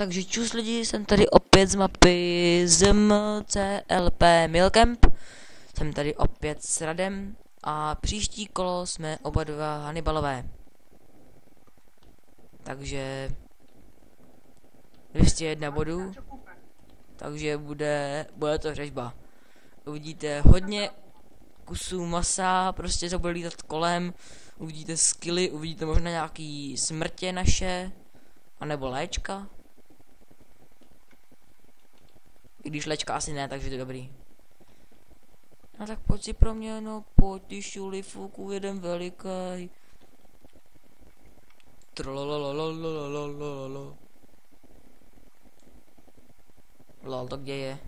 Takže čus lidi, jsem tady opět z mapy ZMCLP Milcamp. Jsem tady opět s Radem a příští kolo jsme oba dva Hannibalové. Takže 201 bodů, takže bude to řežba. Uvidíte hodně kusů masa, prostě to bude lítat kolem, uvidíte skilly, uvidíte možná nějaký smrtě naše, anebo léčka. I když léčka asi ne, takže to je dobrý. No tak pojď si pro mě, no pojď ty šuli, fuku, jeden veliký. Trololololololololololol. Lol, to kde je?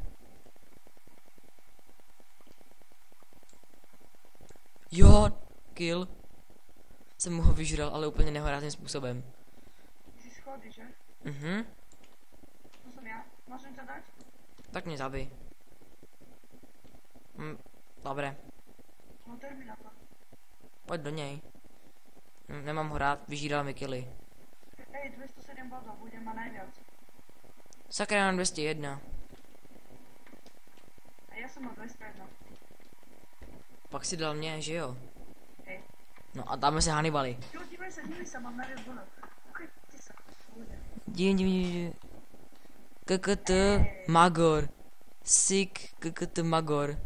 Jo, kill. Jsem mu ho vyžral, ale úplně nehorázným způsobem. Jsi schody, že? Mhm. To jsem já. Můžem to dát? Tak mě zabij. Dobré. No Terminator. Pojď do něj. Nemám ho rád, vyžíral mi killy. Ej, 207 bodů, bude ma najviac. Sakra, mám 201. A já jsem mal 201. Pak si dal mě, že jo? Ej. No a dáme se Hannibali. Jo, dívej se, mám najviac bodů. Okej, ty se. Bude. Dívej. KKT Magor. Sick KKT Magor.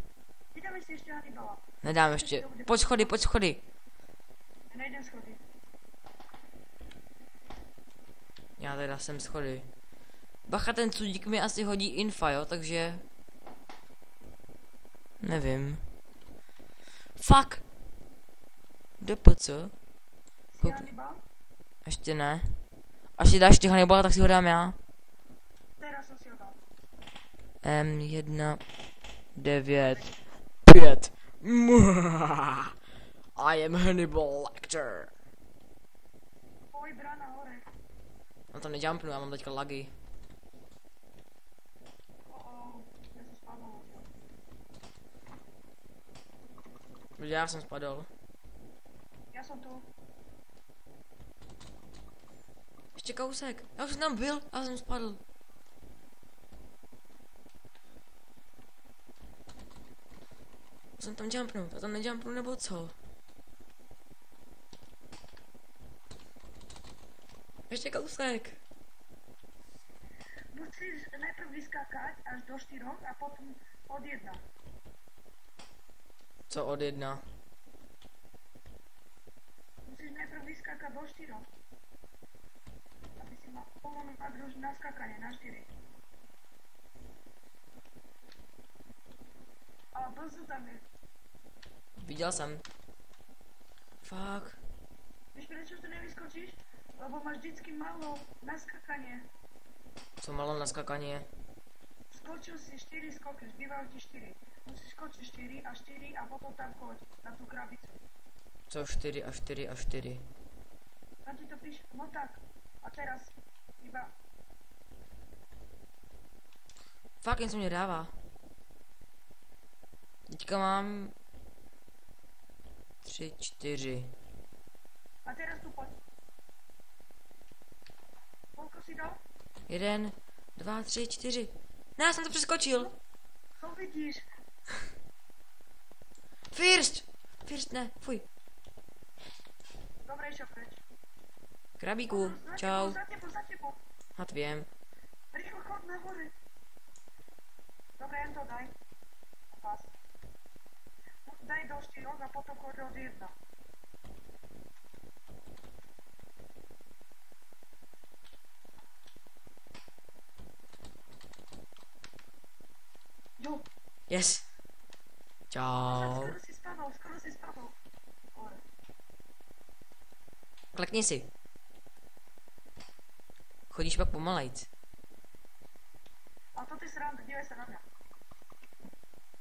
Vydáme si ještě Hannibala. Nedám ještě. Pojď schody. Já nejdem schody. Já teda jsem schody. Bacha, ten cudík mi asi hodí infa, jo, takže... Nevím. Fuck! DPC? Jsi Hannibal? Ještě ne. Až si dáš ty Hannibala, tak si ho dám já. Teraz jsem si ho dal. M1 9 5. I am Hannibal Lecter. Oj, brána hore. No to nejumpnu, já mám teďka lagy. Já jsem spadl. Já jsem spadl. Já jsem tu. Ještě kousek. Já už jsem tam byl, ale jsem spadl. Jsem tam jumpnout, já tam nejumpnu nebo co? Ještě kousek. Musíš najprv vyskakať až do 4 a potom od 1. Co od 1? Musíš najprv vyskakať do 4. Aby si mal plnú naskakanie na 4. Ale brzo tam je. Viděl jsem. Fuck. Víš, prečo to nevyskočíš? Lebo máš vždycky málo naskakanie. Co malo na skakanie? Skočil si 4 skoky, zbývajú ti 4. Musíš skočiť 4 a potom tam choď na tú krabicu. Co 4 a 4 a 4? Tam ti to píše, no tak. A teraz iba Fuck, jen co mě dává. Teďka mám 3, 4. a teraz tu poď. Koľko si dal? 1, 2, 3, 4. Ne, já jsem to přeskočil. To vidíš. First ne, fuj. Dobre, išiel preč. Krabíku, čau. Za tebou. Hat vím. Rýchlo chod nahore. Dobre, jen to daj. Pas. Daj do 4 a potom chod od 1. Jo. Yes. Čau. Skoro si spadol. Hore. Klekni si. Chodíš pak pomalejc. A to ty sranda, dívej se na mě.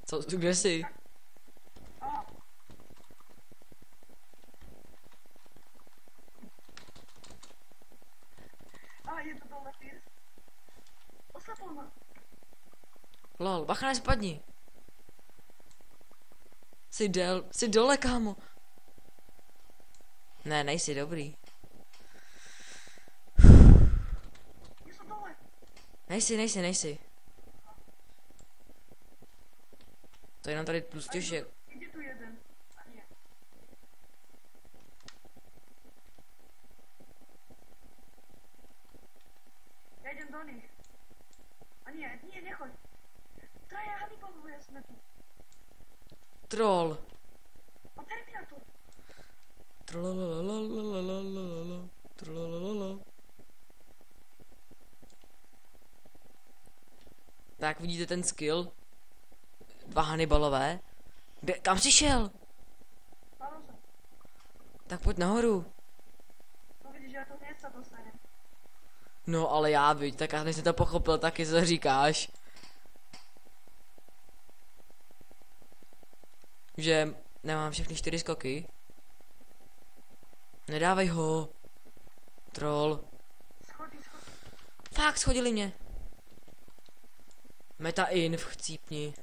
Co, kde jsi? Aha. A je to dole pís. Oslapol ma. Lol, bacha, nespadni. Jsi dole, kámo. Ne, nejsi dobrý. Já jsem dole. Nejsi. To je jenom tady tlustěšek. Jde tu jeden. A nie. Já jdem do nich. A nie, nechoď. Traja Hannibalové jsme tu. Troll. A Terminator. Trolalalalalalalala, trolalalala. Tak vidíte ten skill? 2 Hannibalové. Kam jsi šel? Padl jsem. Tak pojď nahoru. No vidíš, já to hned se dostane. No ale já viď, tak já nejsem to pochopil taky, co říkáš. Že nemám všechny 4 skoky. Nedávej ho. Troll. Schody. Fakt, schodili mě. Meta-inf, chcípni.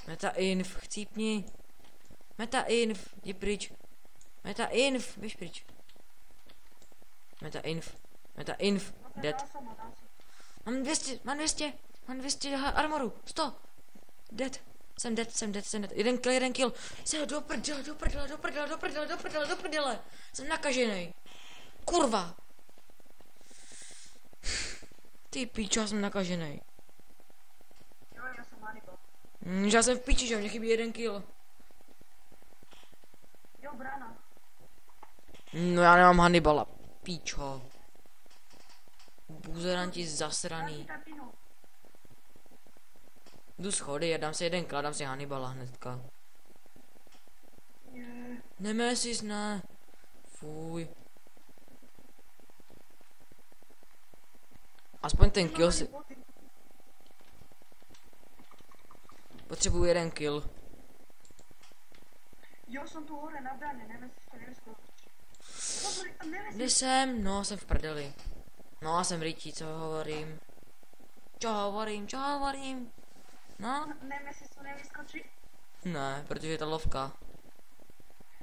Meta-inf, chcípni. Meta-inf, jdi pryč. Meta-inf, běž pryč. Meta-inf, dead. Dal jsem ho, dal jsem. Mám 200 armoru, 100. Dead. Jsem dead. Jeden kill. Jsem do prdele. Jsem nakažený. Kurva. Ty píčo, já jsem nakažený. Jo, já jsem Hannibal. Já jsem v píči, že mě chybí 1 kill. Jo, brána. No já nemám Hannibala. Píčo. Buzeranti zasraný. Dám ti tapinu. Jdu schody, dám si 1 kill, dám si Hannibala hnedka. Je. Nemesis, ne. Fuj. Aspoň ten kill si... Potřebuji 1 kill. Jo, jsem tu hore na bráně, nevím, jestli to nevyskočíš. Pozor, tam nevím, Kde jsem? No, jsem v prdeli. No, já jsem rytí, co hovorím. Čo hovorím? No? nevím, jestli to nevyskočí. Ne, protože je to lovka.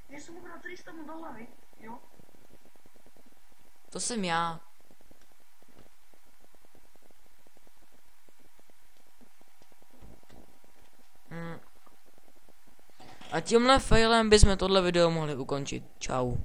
Já jsem mu dal 300 mu do hlavy, jo. To jsem já. A tímhle failem bychom tohle video mohli ukončit. Čau.